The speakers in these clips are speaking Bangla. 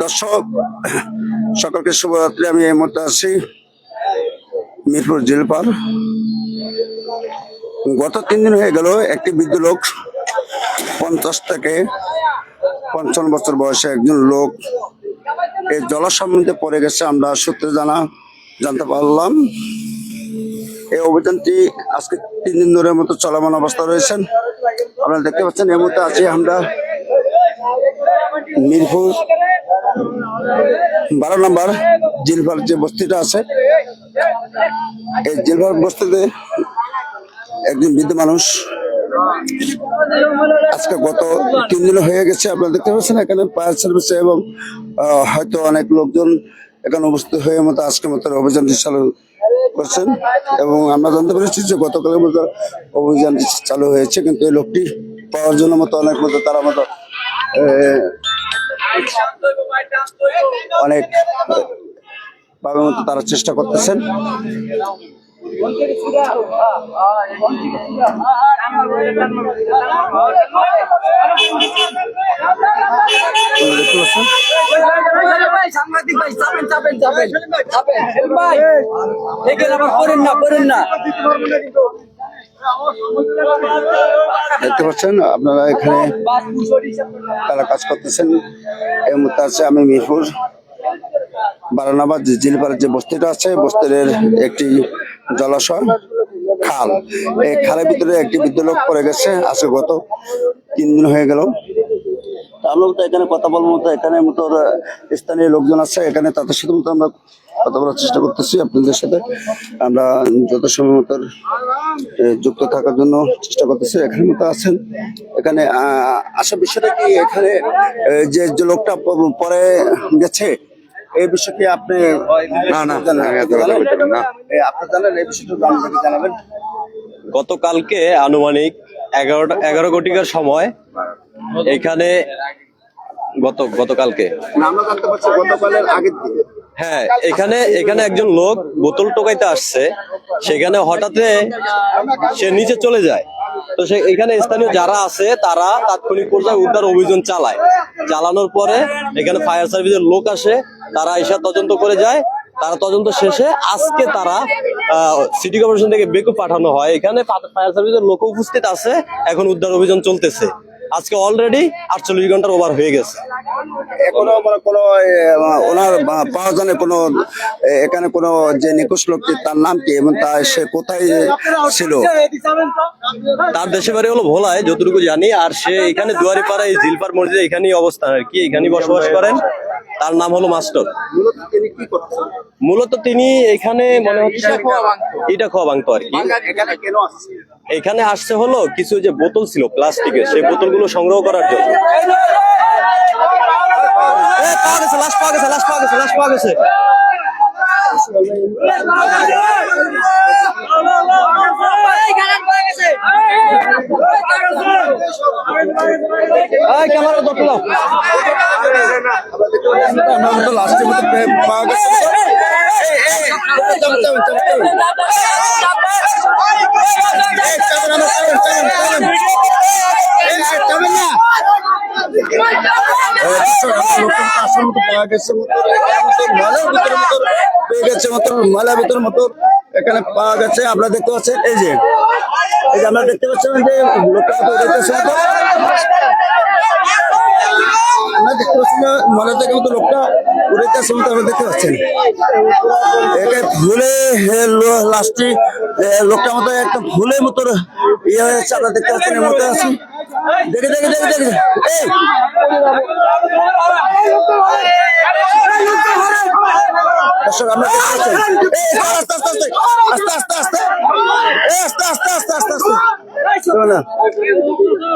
দর্শক সকলকে শুভরাত্রি। আমি এই মুহূর্তে আছি মিরপুর জিলপার। গত 3 দিন হয়ে গেল একটি বৃদ্ধ লোক, 50 থেকে 55 বছর বয়সে একজন লোক এই জলাশয়ের মধ্যে পড়ে গেছে। আমরা সূত্রে জানতে পারলাম এই অভিযানটি আজকে 3 দিন ধরে মতো চলমান অবস্থা রয়েছেন। আপনারা দেখতে পাচ্ছেন এই মুহূর্তে আছি আমরা মিরপুর 12 নম্বর জিলভার যে বস্তিটা আছে, এই জিলভার বস্তিতে একজন বৃদ্ধ মানুষ আজকে গত 3 দিন হয়ে গেছে। আপনারা দেখতে পাচ্ছেন এখানে ফায়ার সার্ভিস এবং হয়তো অনেক লোকজন এখানে উপস্থিত হয়ে মতো আজকের মতো অভিযানটি চালু করছেন এবং আমরা জানতে পেরেছি যে গতকালের মতো অভিযানটি চালু হয়েছে, কিন্তু এই লোকটি পাওয়ার জন্য মতো অনেক মতো তারা মতো অনেক ভাবে মতো তারা চেষ্টা করতেছেন। দেখতে পাচ্ছেন আপনারা এখানে তারা কাজ করতেছেন। এই মুহূর্তে আছে আমি মিরপুর 12 নম্বর জিলপাড়ের যে বস্তিটা আছে, বস্তির একটি জলাশয় খাল, এই খালের ভিতরে একটি বৃদ্ধ লোক পড়ে গেছে। আজকে গত 3 দিন হয়ে গেল। আমরা তো এখানে কথা বলবো মতো এখানে মতো স্থানীয় লোকজন আছে, এখানে তাদের সাথে মতো আমরা কথা বলার চেষ্টা করতেছি। আপনাদের সাথে আমরা যত সময় মতো যুক্ত থাকার জন্য চেষ্টা করতেছি। এখানে মতো আছেন, এখানে আসা বিষয়টা কি, এখানে যে লোকটা পরে গেছে এই বিষয়ে কি আপনি জানেন? এই বিষয়টা আমাদেরকে জানাবেন। গতকালকে আনুমানিক 11 ঘটিকার সময় এখানে গতকালকে আমরা জানতে পারছি গতকালের আগের দিকে, হ্যাঁ, এখানে একজন লোক বোতল টোকাইতে আসছে, সেখানে হঠাৎ সে নিচে চলে যায়। তো সে এখানে স্থানীয় যারা আছে তারা তাৎক্ষণিক পর্যায়ে উদ্ধার অভিযান চালানোর পরে এখানে ফায়ার সার্ভিসের লোক আসে, তারা এসে তদন্ত করে যায়। তারা তদন্ত শেষে আজকে তারা সিটি কর্পোরেশন থেকে বেকুব পাঠানো হয়। এখানে ফায়ার সার্ভিসের লোক উপস্থিত আছে, এখন উদ্ধার অভিযান চলতেছে। আজকে অলরেডি 48 ঘন্টার ওভার হয়ে গেছে। এখনো মানে কোনো ওনার পাওয়া জানে কোনো এখানে কোনো যে নিখোঁজ লোকটি তার নাম কি এবং সে কোথায় ছিল? তার দেশে বাড়ি হলো ভোলায় যতটুকু জানি, আর সে এখানে দুয়ারিপাড়া এই জিলপার মসজিদে এখানেই অবস্থান আর কি, এখানেই বসবাস করেন। তার নাম হলো মাস্টার। মূলত তিনি এখানে মনে হচ্ছে এটা খাওয়া ভাঙতো আর কি। এখানে আসছে হলো কিছু যে বোতল ছিল প্লাস্টিকের, সেই বোতলগুলো সংগ্রহ করার জন্য। লাশ পাওয়া গেছে। ক্যামেরা ধরতে দাও। লাস্টের মধ্যে পাওয়া গেছে। মালার ভিতর মতো এখানে পাওয়া গেছে। আপনারা দেখতে পাচ্ছেন এই যে আমরা দেখতে পাচ্ছেন যে লোকটা দেখতে পাচ্ছেন না, মনে থেকে মতো লোকটা উড়েছে মতো আমরা দেখতে পাচ্ছেন। একে ভুলে লাস্টে লোকটা মতো একটা ভুলের মতো ইয়ে হয়েছে। আমরা দেখতে পাচ্ছেন এর মধ্যে আছি। দেখে এই দর্শক আমরা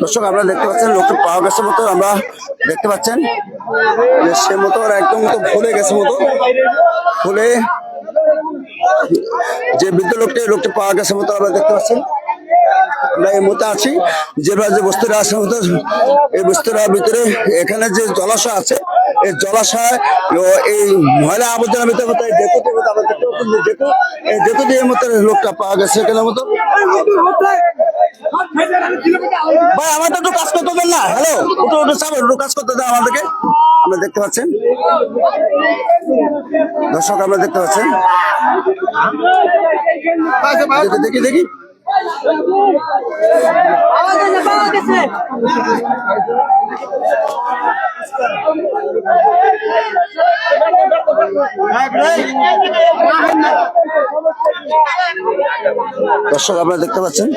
দর্শক আমরা দেখতে পাচ্ছেন লোকটা পাওয়া গেছে মতো আমরা দেখতে পাচ্ছেন যে সে মতো একদম মতো ভুলে গেছে মতো ভুলে যে বৃদ্ধ লোকটি পাওয়া গেছে মতো আমরা দেখতে পাচ্ছেন। আমরা এই মুহূর্তে আছি যে বস্তুটা আছে মতো এই বস্তুটার ভিতরে এখানে যে জলাশয় আছে, এই জলাশয় এই ময়লা আবর্জনার ভিতরে মতো দেখো দিয়ে মতো লোকটা পাওয়া গেছে এখানে মতো। ভাই আমাদের একটু কাজ করতে দেন না। হ্যালো, একটু চাবেন, একটু কাজ করতে দেন আমাদেরকে। আমরা দেখতে পাচ্ছেন দর্শক, আমরা দেখতে পাচ্ছেন, দেখি দেখি দর্শক, আপনারা দেখতে পাচ্ছেন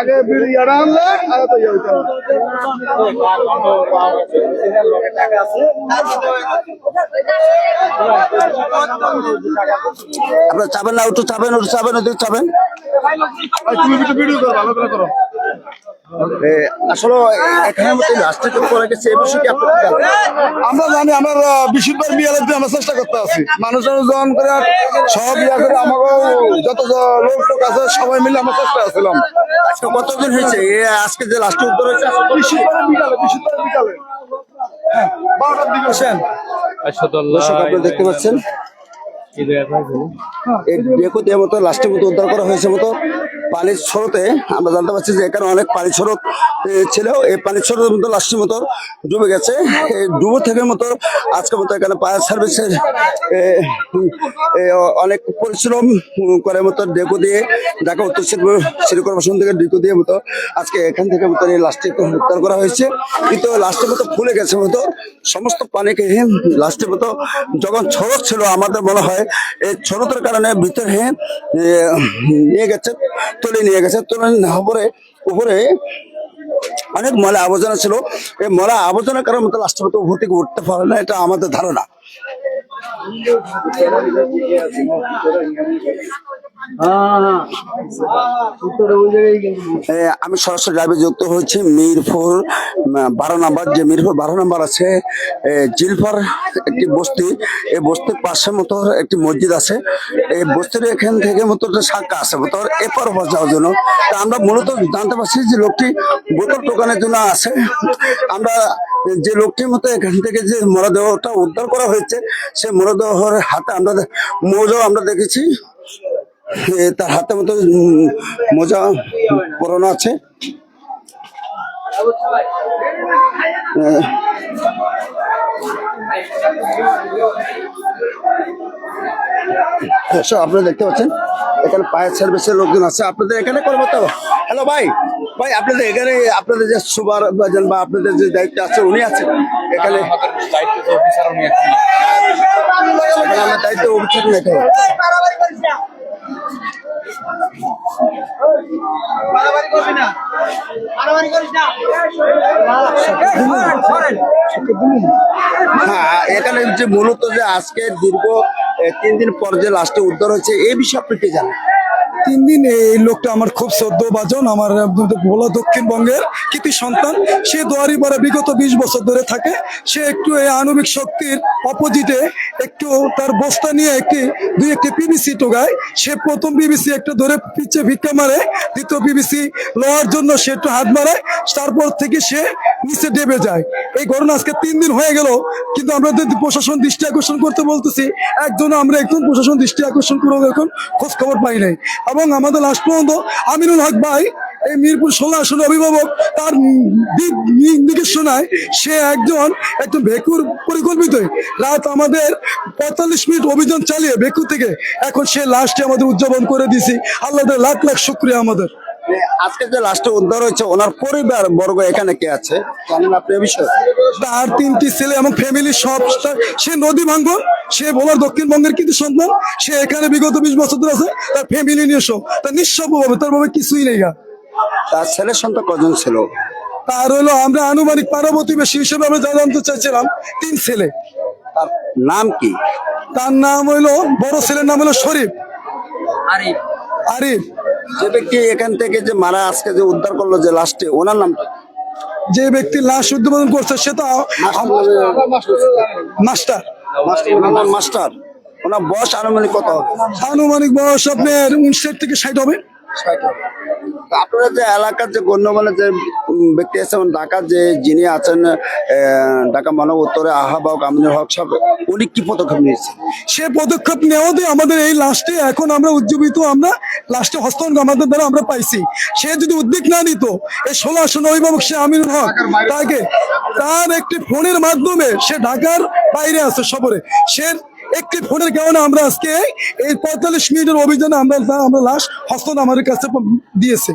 আগে বিড়িয়ারা আনলে আর তো আপনারা চাবেন না, একটু চাবেন, একটু চাবেন, একটু চাবেন। তুমি একটু ভিডিও করো, ভালো করে করো। আসলে এখানের মধ্যে লাস্টে করে গেছে, এই বিষয়ে কি আপনি কি জানেন? আমরা জানি, আমার বিশুদ্ধ বিয়ে লাগতে আমরা চেষ্টা করতে আছি, মানুষজন জন করে সব ইয়া করে আমাকে যত লোক টোক আছে সবাই মিলে আমরা চেষ্টা আসছিলাম। আজকে কতদিন হয়েছে আজকে যে লাস্টে উদ্ধার হয়েছে? বিশুদ্ধ বিকালে হ্যাঁ 12টার দিকে আসেন। দর্শক, আপনারা দেখতে পাচ্ছেন এই ডেকো দিয়ে মতো লাস্টের মতো উদ্ধার করা হয়েছে মতো পানির স্রোতে। আমরা জানতে পারছি যে এখানে অনেক পানি স্রোত ছিল, এই পানির স্রোতের মতো লাস্টের মতো ডুবে গেছে। এই ডুবো থেকে মতো আজকের মতো এখানে ফায়ার সার্ভিসের অনেক পরিশ্রম করে মতো ডেকো দিয়ে ঢাকা উত্তর সিটি কর্পোরেশন থেকে ডেকো দিয়ে মতো আজকে এখান থেকে মতো এই লাস্টে উদ্ধার করা হয়েছে। কিন্তু লাস্টের মতো ফুলে গেছে মতো সমস্ত পানিকে লাস্টের মতো যখন স্রোত ছিল, আমাদের মনে হয় এই স্রোতের কারণে ভিতরে নিয়ে গেছে, তুলে নিয়ে গেছে। তুলে নেওয়ার পরে উপরে অনেক ময়লা আবর্জনা ছিল, এই ময়লা আবর্জনার কারণে মতো লাস্টের মতো উপর থেকে উঠতে পারে না, এটা আমাদের ধারণা। আমি সরাসরি লাইভে যুক্ত হয়েছি মিরপুর 12 নম্বর, যে মিরপুর 12 নম্বর আছে জিলফার একটি বস্তি, এই বস্তির পাশে মতো একটি মসজিদ আছে। এই বস্তির এখান থেকে মতো একটা শাখা আছে মতো এপার ওপার যাওয়ার জন্য। তা আমরা মূলত জানতে পারছি যে লোকটি বোতল টোকানের জন্য আছে। আমরা যে লোকটির মতো এখান থেকে যে মরদেহটা উদ্ধার করা হয়েছে, সে মরদেহের হাতে আমরা মোজাও আমরা দেখেছি, তার হাতে মতো মোজা পরানো আছে। আপনারা দেখতে পাচ্ছেন এখানে ফায়ার সার্ভিসের লোকজন আছে। আপনাদের এখানে কর্মরত, হ্যালো ভাই, ভাই আপনাদের এখানে আপনাদের যে সুপার বা আপনাদের যে দায়িত্ব আছে উনি আছেন এখানে? দায়িত্ব অফিসার উনি আছেন। আমার দায়িত্ব অফিসার নাকি? হ্যাঁ, এখানে যে মূলত যে আজকে দীর্ঘ 3 দিন পর যে লাস্টে উদ্ধার হয়েছে, এই বিষয়ে আপনি কি জানেন? 3 দিন এই লোকটা আমার খুব শ্রদ্ধভাজন, আমার ভোলা দক্ষিণবঙ্গের কৃতি সন্তান। সে দুয়ারিপাড়া বিগত 20 বছর ধরে থাকে। সে একটু এই আণবিক শক্তির অপোজিটে একটু তার বস্তা নিয়ে দুই একটি পিবিসি টোগায়। সে প্রথম পিবিসি একটা ধরে পিছে ভিক্ষা মারে, দ্বিতীয় পিবিসি লওয়ার জন্য সে একটু হাত মারে, তারপর থেকে সে নিচে ডেবে যায়। এই ঘটনা আজকে 3 দিন হয়ে গেল, কিন্তু আমরা যদি প্রশাসন দৃষ্টি আকর্ষণ করতে বলতেছি, আমরা একদম প্রশাসন দৃষ্টি আকর্ষণ করে এখন খোঁজ খবর পাই নাই। এবং আমাদের লাস্ট পর্যন্ত আমিনুল হক ভাই, এই মিরপুর 16 আসনের অভিভাবক, তার নির্দেশনায় সে একজন ভেকুর পরিকল্পিত রাত আমাদের 45 মিনিট অভিযান চালিয়ে ভেকু থেকে এখন সে লাস্টে আমাদের উদযাপন করে দিয়েছি। আল্লাহ লাখ লাখ শুক্রিয়া আমাদের। আজকে যে লাস্টে উদ্ধার হয়েছে, ওনার পরিবার বর্গ এখানে কে আছে জানেন আপনি এই বিষয়ে? তার 3টি ছেলে এবং ফ্যামিলি সব। সে নদী ভাঙ্গন, সে ভোলার দক্ষিণবঙ্গের কিন্তু সন্তান। সে এখানে বিগত 20 বছর ধরে আছে, তার ফ্যামিলি নিয়ে সব, তার নিঃস্ব ভাবে, তার ভাবে কিছুই নেই। তার ছেলে সন্তান কজন ছিল? তার হলো আমরা আনুমানিক পাড়া প্রতিবেশী হিসেবে আমরা জানতে চাইছিলাম 3 ছেলে। তার নাম কি? তার নাম হইলো, বড় ছেলের নাম হলো শরীফ আরিফ। যে ব্যক্তি এখান থেকে যে মারা আজকে যে উদ্ধার করলো যে লাস্টে, ওনার নামটা? যে ব্যক্তি লাশ উদ্বোধন করছে সে তো মাস্টার। ওনার নাম মাস্টার। ওনার বয়স আনুমানিক কত হবে? আনুমানিক বয়স আপনার 59 থেকে 60 হবে। তো আপনারা যে এলাকার যে গণ্যমান্য যে ব্যক্তি আছে এবং ঢাকার যে যিনি আছেন ঢাকা মহানগর উত্তরে আহ্বায়ক আমিনুল হক সাহেব, উনি কি পদক্ষেপ নিয়েছেন? সে পদক্ষেপ নেওয়াতে আমাদের এই লাস্টে এখন আমরা উজ্জীবিত, আমরা লাস্টে হস্তান্তর আমাদের দ্বারা আমরা পাইছি। সে যদি উদ্যোগ না নিত, এই 16 আসন অভিভাবক সে আমিনুল হক, তাকে তার একটি ফোনের মাধ্যমে, সে ঢাকার বাইরে আছে সফরে, সে একটি ফোনের কারণে আমরা আজকে এই 45 মিনিটের অভিযানে আমরা লাশ হস্তান্তর আমাদের কাছে দিয়েছে।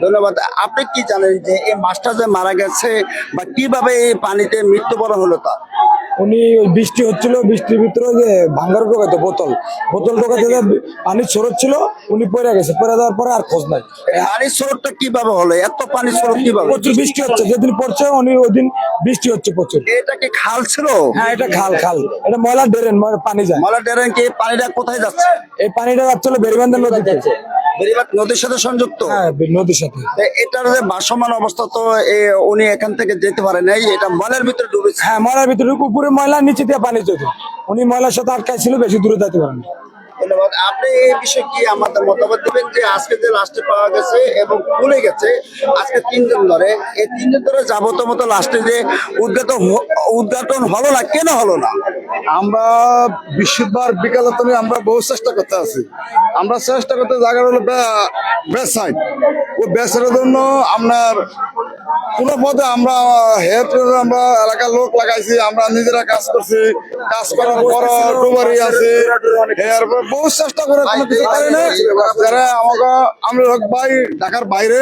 ধন্যবাদ। আপনি কি জানেন যে এই মাছটা যে মারা গেছে বা কিভাবে এই পানিতে মৃত্যুবরণ হলো তা? উনি ওই বৃষ্টি হচ্ছিল, বৃষ্টির ভিতরে যে ভাঙ্গার ঢোকাইতো বোতল ঢোকাতে পানি ছড়াচ্ছিল, উনি পড়ে গেছে। পড়ে যাওয়ার পরে আর খোঁজ নাই। পানির স্রোতটা কিভাবে হলো? এত পানির স্রোত কিভাবে? প্রচুর বৃষ্টি হচ্ছে, যেদিন পড়ছে উনি ওই দিন বৃষ্টি হচ্ছে প্রচুর। এটা কি খাল ছিল? হ্যাঁ, এটা খাল, এটা ময়লা ড্রেন, পানি যায়। মলা ড্রেন কি পানিটা কোথায় যাচ্ছে? এই পানিটা যাচ্ছিল বেরিবান্ধা নদীতে। বেরিবাদ নদীর সাথে সংযুক্ত। হ্যাঁ, নদীর সাথে। এটার যে ভাসমান অবস্থা, তো উনি এখান থেকে যেতে পারে নাই, এটা মলের ভিতরে ডুবেছে। হ্যাঁ, ময়লার ভিতরে, উপরে ময়লা, নিচে দিয়ে পানি যেত। উনি ময়লার সাথে আটকাই ছিল, বেশি দূরে যেতে পারেন। ধন্যবাদ। আপনি এই বিষয়ে কি আমাদের মতামত দিবেন যে আজকে যে লাস্টে পাওয়া গেছে এবং খুলে গেছে আজকে 3 দিন ধরে, এই 3 দিন ধরে যাবত মতো লাস্টে যে উদ্ঘাটন হলো না, কেন হলো না? আমরা বৃহস্পতিবার বিকালে তুমি আমরা বহু চেষ্টা করতে আছি। আমরা চেষ্টা করতে জায়গা হলো বেস্ট সাইড। ওই বেস্টের জন্য আপনার কোনো পদে আমরা আমরা এলাকার লোক লাগাইছি, আমরা নিজেরা কাজ করছি। কাজ করার পর ডুবারি আছে, এরপর বহু চেষ্টা করে কোনো কিছু পারি না। যারা আমাকে আমি ভাই ঢাকার বাইরে,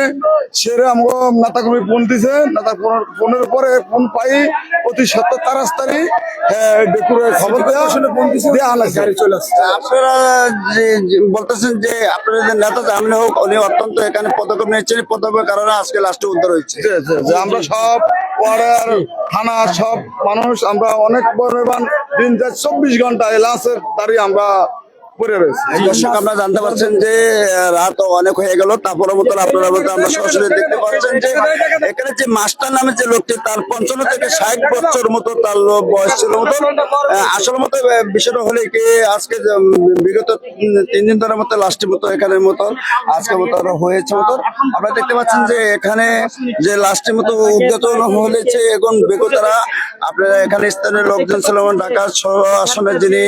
সেরে আমাকে নেতা কর্মী ফোন দিছে। নেতা ফোনের পরে ফোন পাই অতি সত্তর তাড়াতাড়ি খবর দেওয়া আনাইছে। আপনারা যে বলতেছেন যে আপনারা যে নেতা জামিন হোক, উনি অত্যন্ত এখানে পদক্ষেপ নিয়েছেন, পদক্ষেপের কারণে আজকে লাস্টে উদ্ধার হয়েছে। যে আমরা সব ওয়ার্ডের থানা সব মানুষ আমরা অনেক পরিমাণ দিন যায় 24 ঘন্টা এই লাশের দাঁড়িয়ে আমরা পড়ে রয়েছি। দর্শক, আপনারা জানতে পারছেন যে রাত অনেক হয়ে গেল, তারপরে মতো আপনারা বলতে আমরা সরাসরি দেখতে পাচ্ছেন যে এখানে যে মাস্টার নামে যে লোকটি, তার 55 থেকে 60 বছর মতো তার বয়স ছিল মতো। আসলে মতো বিষয়টা হলে কি আজকে বিগত 3 দিন ধরে মতো লাস্টের মতো এখানের মতো আজকে মতো হয়েছে মতো আপনারা দেখতে পাচ্ছেন যে এখানে যে লাস্টের মতো উদ্ঘাটন হয়েছে। এখন বেগতারা আপনারা এখানে স্থানীয় লোকজন ছিল, ঢাকা 16 আসনের যিনি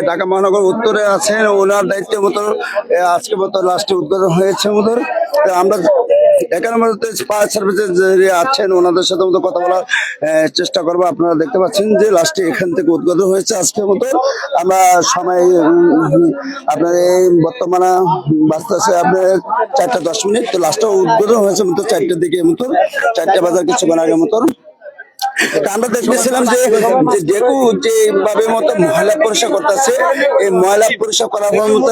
ঢাকা মহানগর উত্তরে আছেন, ওনার দায়িত্বের মতো আজকে মতো লাস্টে উদ্বোধন হয়েছে মতো। আমরা এখানে মধ্যে ফায়ার সার্ভিসের যে আছেন ওনাদের সাথে মতো কথা বলার চেষ্টা করবো। আপনারা দেখতে পাচ্ছেন যে লাস্টে এখান থেকে উদ্বোধন হয়েছে আজকের মতো। আমরা সময় আপনার এই বর্তমানে বাজতেছে আপনার 4টা 10 মিনিট, তো লাস্টে উদ্বোধন হয়েছে মতো 4টার দিকে মতো, 4টা বাজার কিছুক্ষণ আগের মতো। আমরা দেখতেছিলাম যে ডেকু যেভাবে মতো ময়লা পরিষ্কার করতেছে, এই ময়লা পরিষ্কার করার মতো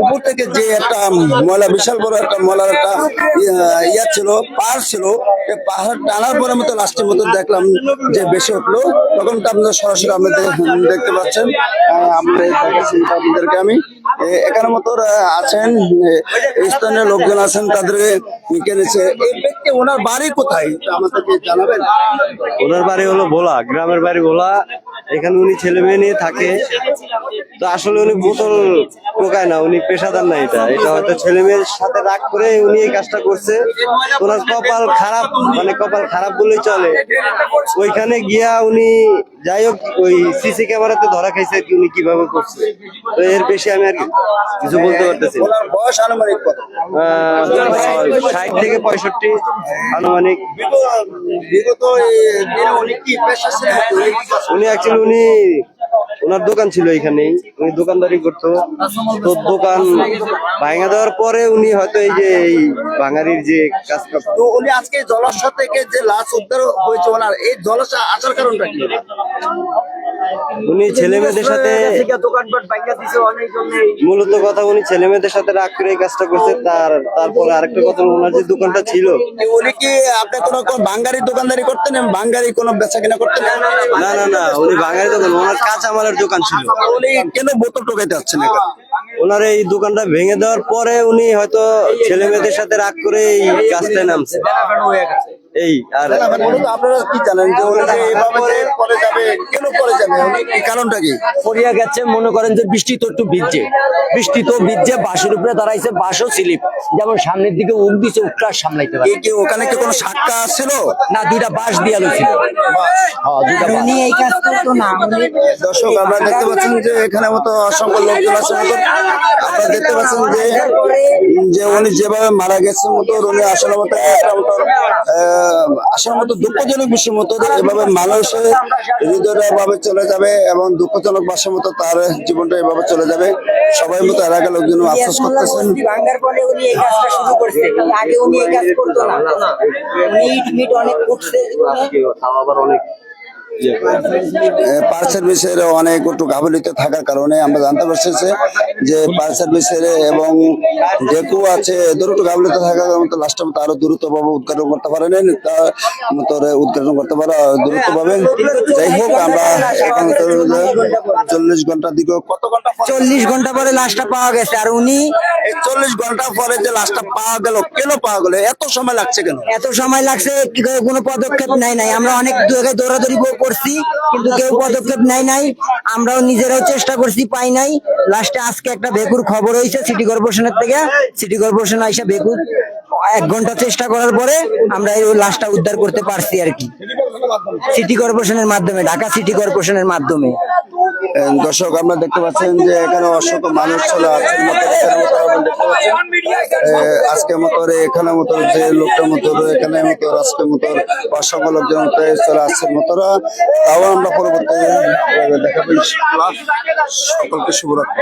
উপর থেকে যে একটা ময়লা, বিশাল বড় একটা ময়লার একটা ইয়া ছিল, পাহাড় ছিল, এই পাহাড় টানার পরে মতো লাস্টের মতো দেখলাম যে বেশি উঠলো। তখন তো আপনারা সরাসরি আমরা দেখতে পাচ্ছেন, আমরা দেখাচ্ছি আপনাদেরকে। আমি এখানে মতো আছেন স্থানীয় লোকজন আছেন, তাদেরকে কিনেছে। এই ব্যক্তি ওনার বাড়ি কোথায় আমাদেরকে জানাবেন? ওনার বাড়ি হলো ভোলা, গ্রামের বাড়ি ভোলা। এখানে উনি ছেলে মেয়ে নিয়ে থাকে। তো আসলে উনি বোতল টোকায় না, উনি পেশাদার না। এটা হয়তো ছেলে মেয়ের সাথে রাগ করে উনি এই কাজটা করছে। ওনার কপাল খারাপ, মানে কপাল খারাপ বলেই চলে। ওইখানে গিয়া উনি যাই হোক ওই সিসি ক্যামেরাতে ধরা খাইছে কি উনি কিভাবে করছে। তো এর বেশি আমি আর কিছু বলতে পারতেছি না। ওনার বয়স আনুমানিক কত? 60 থেকে 65 আনুমানিক। বিগত দিনে উনি কি পেশা ছিল? উনি অ্যাকচুয়ালি ওনার দোকান ছিল এখানেই, উনি দোকানদারি করতো। তো দোকান ভাঙা দেওয়ার পরে উনি হয়তো এই যে এই বাঙালির যে কাজ করতো। তো উনি আজকে জলাশয় থেকে যে লাশ উদ্ধার হয়েছে, ওনার এই জলাশয় আসার কারণটা কি? উনি ছেলে মেয়েদের সাথে মূলত কথা, উনি ছেলে মেয়েদের সাথে রাগ করে এই কাজটা করছে। তারপরে আরেকটা কথা, ওনার যে দোকানটা ছিল, উনি কি আপনি কোনো বাঙালি দোকানদারি করতেন, বাঙালি কোনো বেচা কিনা করতেন? না, উনি বাঙালি দোকান, ওনার কাঁচামালের দোকান ছিল। উনি কেন বোতল টোকাইতে যাচ্ছেন এখানে? ওনার এই দোকানটা ভেঙে দেওয়ার পরে উনি হয়তো ছেলে মেয়েদের সাথে রাগ করে এই কাজটায় নামছে। এই আর আপনারা কি জানেন যে উনি যে এইভাবে করে যাবে, কেন পড়ে যাবে এই কারণটা কি? পড়িয়া গেছে, মনে করেন যে বৃষ্টি তো একটু ভিজছে, বৃষ্টি তো ভিজছে, বাঁশের উপরে দাঁড়াইছে, বাঁশও স্লিপ, যেমন সামনের দিকে উক দিছে, উকটা আর সামলাইতে পারে এই কি ওখানে কি কোনো সাক্কা ছিল? না, দুইটা বাঁশ দিয়া লইছিল। উনি এই কাজ করতো না, দর্শক আমরা দেখতে পাচ্ছেন যে এখানে মতো অসংখ্য লোকজন আছে মতো আপনারা দেখতে পাচ্ছেন যে যে উনি যেভাবে মারা গেছে মতো উনি আসলে মতো একটা মতো আসলে মতো দুঃখজনক বিষয় মতো এভাবে মানুষের হৃদয়টা এভাবে চলে যাবে এবং দুঃখজনক বাসের মতো তার জীবনটা এভাবে চলে যাবে। সবাই মতো এলাকার লোকজন আফসোস করতেছেন। ভাঙ্গার পরে উনি এই কাজটা শুরু করছে, আগে উনি এই কাজ করতো না, উনি ইট মিট অনেক করছে। পার সার্ভিসের অনেক একটু গাফিলতি থাকার কারণে আমরা জানতে পারছি যে পার সার্ভিসের এবং ডেকু আছে এদের একটু গাফিলতি থাকার কারণে লাস্টের মতো আরো দ্রুতভাবে উদ্ঘাটন করতে পারেন, তার মতো উদ্ঘাটন করতে পারে দ্রুত পাবে। যাই হোক আমরা এখানে 40 ঘন্টার দিকে কত ঘন্টা 40 ঘন্টা পরে লাশটা পাওয়া গেছে, আর উনি 40 ঘন্টা পরে যে লাশটা পাওয়া গেল, কেন পাওয়া গেল, এত সময় লাগছে কেন? এত সময় লাগছে, কোনো পদক্ষেপ নাই আমরা অনেক জায়গায় দৌড়াদৌড়ি করছি, কিন্তু কেউ পদক্ষেপ নাই। আমরাও নিজেরাও চেষ্টা করছি, পাই নাই। লাস্টে আজকে একটা ভেকুর খবর হয়েছে সিটি কর্পোরেশনের থেকে, সিটি কর্পোরেশন আইসা ভেকুর 1 ঘন্টা চেষ্টা করার পরে আমরা এই লাশটা উদ্ধার করতে পারছি আর কি, সিটি কর্পোরেশনের মাধ্যমে, ঢাকা সিটি কর্পোরেশনের মাধ্যমে। দর্শক আমরা দেখতে পাচ্ছেন যে এখানে অসংখ্য মানুষ চলে আসছে আজকের মতো এখানে মতো যে লোকটার মতো এখানে মতো আজকের মতো অসংখ্য লোকজন চলে আসছে মতোরা। তাও আমরা পরবর্তী দেখাবো। সকলকে শুভরাত্রি।